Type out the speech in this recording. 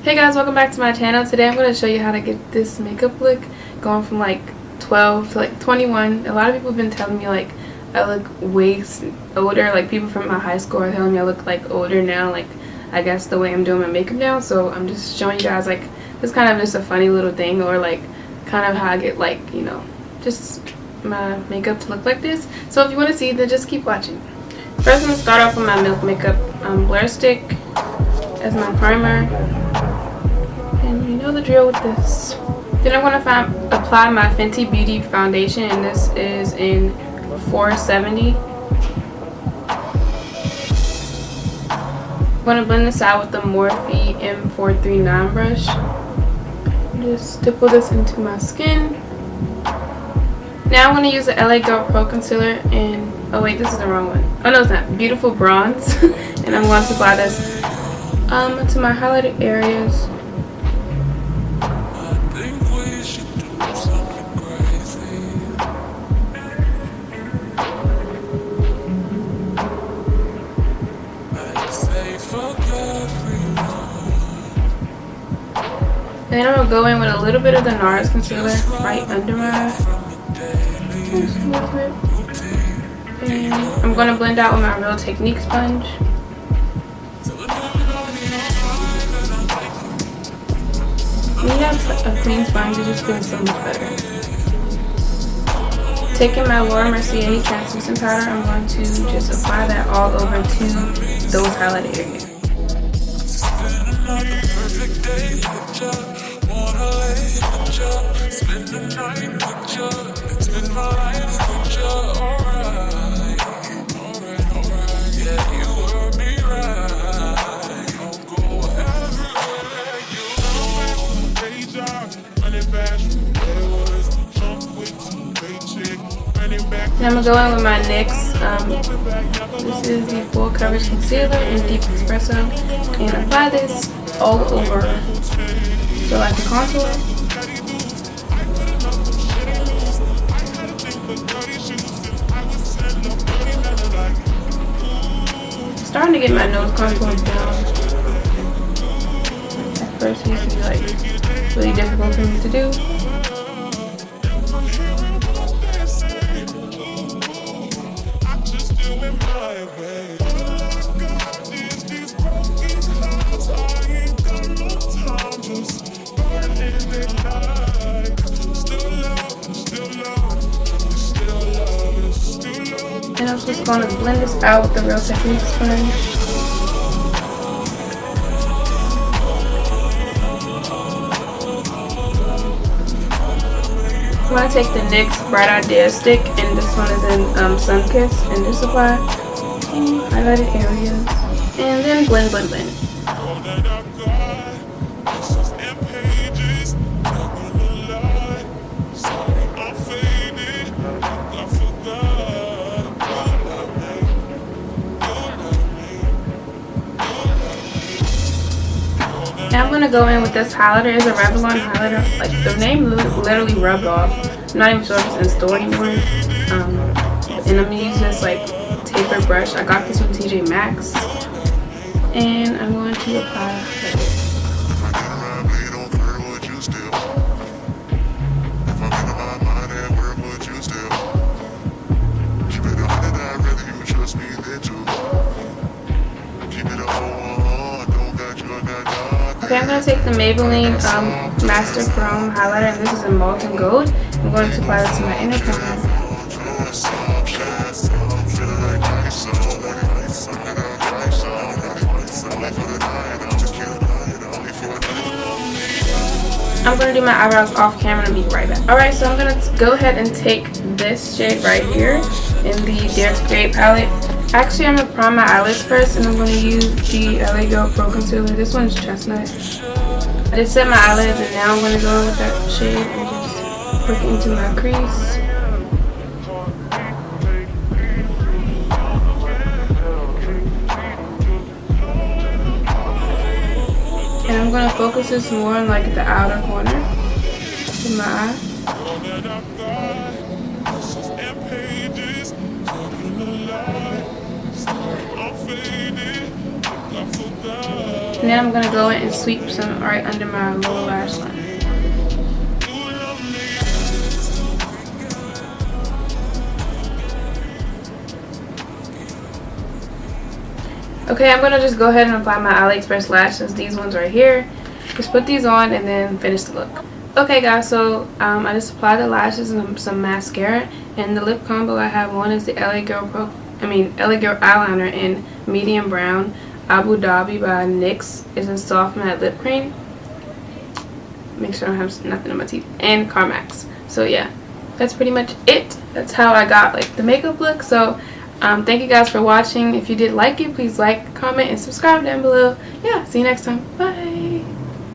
Hey guys, welcome back to my channel. Today I'm going to show you how to get this makeup look going from like 12 to like 21. A lot of people have been telling me like I look way older. Like people from my high school are telling me I look like older now, like I guess the way I'm doing my makeup now. So I'm just showing you guys like this kind of just a funny little thing, or like kind of how I get like, you know, just my makeup to look like this. So if you want to see, then just keep watching. First I'm going to start off with my Milk Makeup blur stick as my primer. And you know the drill with this. Then I'm going to apply my Fenty Beauty foundation, and this is in 470. I'm going to blend this out with the Morphe M439 brush. Just stipple this into my skin. Now I'm going to use the LA Girl Pro Concealer and, oh wait, this is the wrong one. Oh no, it's not. Beautiful Bronze. And I'm going to apply this to my highlighted areas. And then I'm going to go in with a little bit of the NARS concealer right under my eyes. And I'm going to blend out with my Real Technique sponge. When you have a clean sponge, it just feels so much better. Taking my Laura Mercier translucent powder, I'm going to just apply that all over to those highlighted areas. Then I'm going to go in with my NYX, this is the Full Coverage Concealer in Deep Espresso, and apply this all over so I can contour. I'm starting to get my nose contour down. At first it used to be like really difficult for me to do. And I'm just going to blend this out with the Real Technique sponge. I'm going to take the NYX Bright Idea stick, and this one is in Sunkissed, and just apply highlighted areas, and then blend, blend, blend. Now I'm going to go in with this highlighter. It's a Revlon highlighter. Like, the name literally rubbed off. I'm not even sure if it's in store anymore. And I'm going to use this like taper brush. I got this from TJ Maxx. And I'm going to apply it. Okay, I'm going to take the Maybelline Master Chrome highlighter, and this is in Molten Gold. I'm going to apply this to my inner corner. I'm going to do my eyebrows off camera and be right back. Alright, so I'm going to go ahead and take this shade right here in the Dare to Create palette. Actually, I'm going to prime my eyelids first, and I'm going to use the LA Girl Pro Concealer. This one's Chestnut. I just set my eyelids, and now I'm going to go in with that shade and just work it into my crease. And I'm going to focus this more on like the outer corner of my eye. And then I'm going to go in and sweep some right under my lower lash line. Okay, I'm going to just go ahead and apply my AliExpress lashes, these ones right here. Just put these on and then finish the look. Okay guys, so I just applied the lashes and some mascara. And the lip combo I have on is the LA Girl eyeliner in medium brown. Abu Dhabi by NYX is a soft matte lip cream. Make sure I don't have nothing on my teeth. And Carmax. So yeah, that's pretty much it. That's how I got like the makeup look. So thank you guys for watching. If you did like it, please like, comment, and subscribe down below. Yeah, see you next time. Bye.